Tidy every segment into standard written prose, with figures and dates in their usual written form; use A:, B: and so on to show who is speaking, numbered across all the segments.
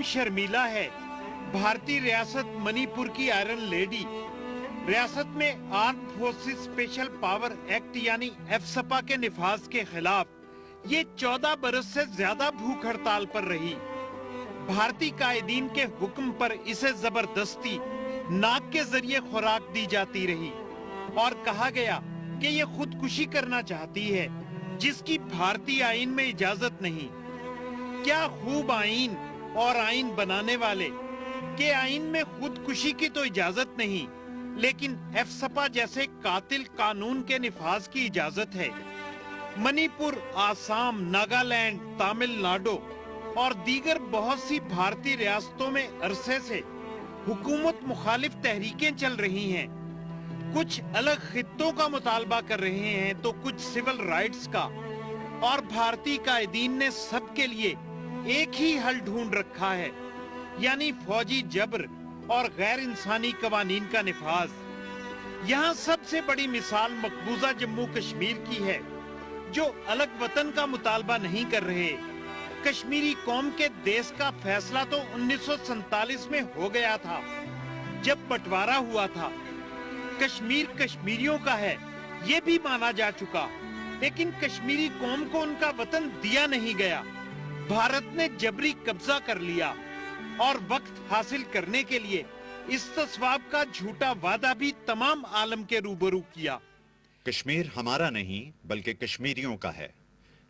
A: नाम शर्मिला है। भारतीय रियासत मणिपुर की आयरन लेडी। रियासत में arm forces special power act यानी एफसपा के निफाज के खिलाफ ये 14 बरस से ज्यादा भूख हड़ताल पर रही। भारतीय कायदीन के हुक्म पर इसे जबरदस्ती नाक के जरिए खुराक दी जाती रही और कहा गया कि ये खुदकुशी करना चाहती है, जिसकी भारतीय आईन में इजाजत नहीं। क्या खूब आईन और आईन बनाने वाले के आईन में खुदकुशी की तो इजाजत नहीं, लेकिन एफसपा जैसे कातिल कानून के निफाज की इजाजत है। मणिपुर, आसाम, नागालैंड, तमिलनाडु और दीगर बहुत सी भारतीय रियासतों में अरसे से हुकूमत मुखालिफ तहरीकें चल रही हैं। कुछ अलग खित्तों का मुतालबा कर रहे हैं तो कुछ सिविल राइट्स का, और भारतीय कायदीन ने सबके लिए एक ही हल ढूंढ रखा है, यानी फौजी जबर और गैर इंसानी कवानीन का निफाज। यहाँ सबसे बड़ी मिसाल मकबूजा जम्मू कश्मीर की है, जो अलग वतन का मुतालबा नहीं कर रहे। कश्मीरी कौम के देश का फैसला तो 1947 में हो गया था, जब बंटवारा हुआ था। कश्मीर कश्मीरियों का है, ये भी माना जा चुका, लेकिन कश्मीरी कौम को उनका वतन दिया नहीं गया। भारत ने जबरी कब्जा कर लिया और वक्त हासिल करने के लिए इस्तिस्वाब का झूठा वादा भी तमाम आलम के रूबरू किया।
B: कश्मीर हमारा नहीं बल्कि कश्मीरियों का है।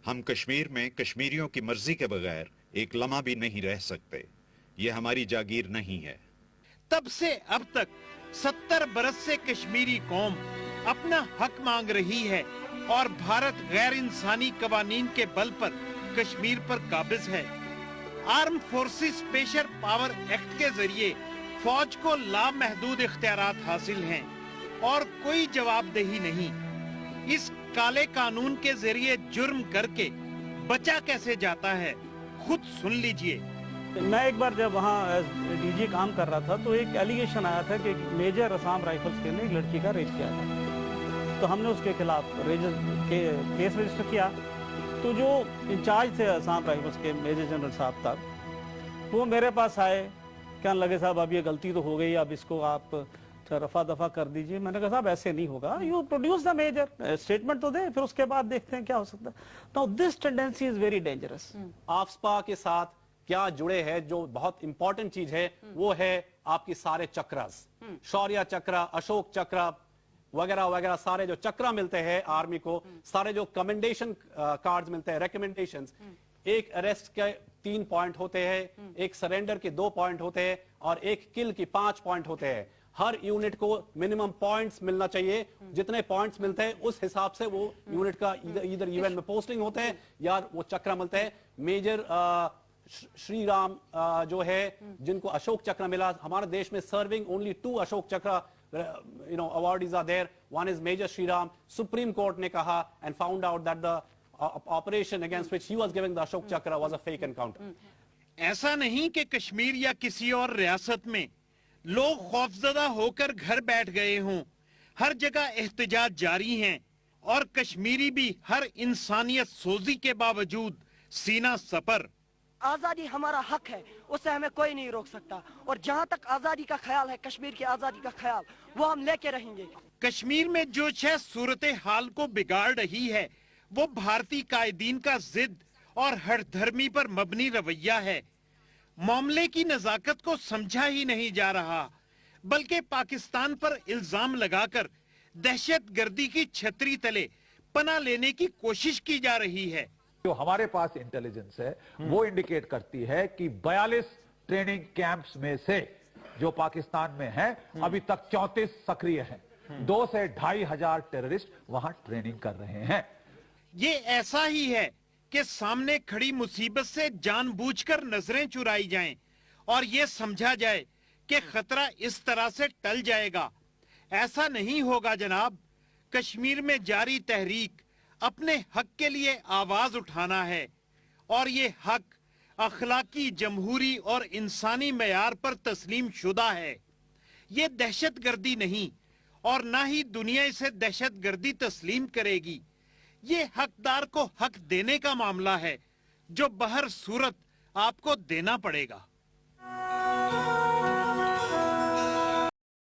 B: हम कश्मीर में कश्मीरियों की मर्जी के बगैर एक लम्हा भी नहीं रह सकते। ये हमारी जागीर नहीं है।
A: तब से अब तक 70 बरस से कश्मीरी कौम अपना हक मांग रही है और भारत गैर इंसानी कवानीन के बल पर कश्मीर पर काबिज है। Arm forces special power act के जरिए फौज को लामहदूद इख्तियारात हासिल हैं और कोई जवाबदेही नहीं। इस काले कानून के जरिए जुर्म करके बचा कैसे जाता है, खुद सुन लीजिए।
C: मैं एक बार जब वहाँ डीजी काम कर रहा था तो एक एलिगेशन आया था कि मेजर असम राइफल्स के ने एक लड़की का रेप किया था, तो हमने उसके खिलाफ केस रजिस्टर किया। तो जो इंचार्ज थे असम राइफल्स के मेजर जनरल साहब तक, वो मेरे पास आए, कहने लगे साहब अब ये गलती तो हो गई, अब इसको आप रफा दफा कर दीजिए। मैंने कहा साहब ऐसे नहीं होगा, you produce the major statement तो दे, फिर उसके बाद देखते हैं क्या हो सकता है। तो this tendency is very dangerous.
D: AFSPA के साथ क्या जुड़े है, जो बहुत इंपॉर्टेंट चीज है, वो है आपकी सारे चक्रस, शौर्य चक्र, अशोक चक्र वगैरह वगैरह, सारे जो चक्र मिलते हैं आर्मी को, सारे जो कमेंडेशन कार्ड्स मिलते हैं, रिकमेंडेशंस। एक अरेस्ट के 3 पॉइंट होते हैं, एक सरेंडर के 2 पॉइंट होते हैं और एक किल की 5 पॉइंट होते हैं। हर यूनिट को मिनिमम पॉइंट्स मिलना चाहिए। जितने पॉइंट्स मिलते हैं उस हिसाब से वो यूनिट का इधर इवेंट में पोस्टिंग होते हैं या वो चक्र मिलते हैं। मेजर श्री राम जो है, जिनको अशोक चक्र मिला, हमारे देश में सर्विंग ओनली 2 अशोक चक्र awardees are there. One is Major Shri Ram. Supreme Court ने कहा and found out that the operation against which he was giving the Ashok Chakra was a fake encounter.
A: ऐसा नहीं कि कश्मीर या किसी और रियासत में लोग खौफजदा होकर घर बैठ गए हों। हर जगह एहतजाज जारी हैं और कश्मीरी भी हर इंसानियत सोजी के बावजूद सीना सपर।
E: आजादी हमारा हक है, उससे हमें कोई नहीं रोक सकता, और जहाँ तक आजादी का ख्याल है, कश्मीर की आजादी का ख्याल, वो हम लेके रहेंगे।
A: कश्मीर में जो शय सूरत हाल को बिगाड़ रही है, वो भारतीय कायदीन का जिद और हठधर्मी पर मबनी रवैया है। मामले की नजाकत को समझा ही नहीं जा रहा, बल्कि पाकिस्तान पर इल्जाम लगाकर दहशतगर्दी की छतरी तले पनाह लेने की कोशिश की जा रही है।
F: जो हमारे पास इंटेलिजेंस है वो इंडिकेट करती है कि 42 ट्रेनिंग कैंप्स में से जो पाकिस्तान में हैं, अभी तक 34 सक्रिय हैं। 2 से 2,500 टेररिस्ट वहां ट्रेनिंग कर रहे हैं।
A: ये ऐसा ही है कि सामने खड़ी मुसीबत से जानबूझकर नजरें चुराई जाएं और ये समझा जाए कि खतरा इस तरह से टल जाएगा। ऐसा नहीं होगा जनाब। कश्मीर में जारी तहरीक अपने हक के लिए आवाज उठाना है, और ये हक अखलाकी, जमहूरी और इंसानी मयार पर तस्लीम शुदा है। ये दहशतगर्दी नहीं, और ना ही दुनिया इसे दहशतगर्दी तस्लीम करेगी। ये हकदार को हक देने का मामला है, जो बहर सूरत आपको देना पड़ेगा।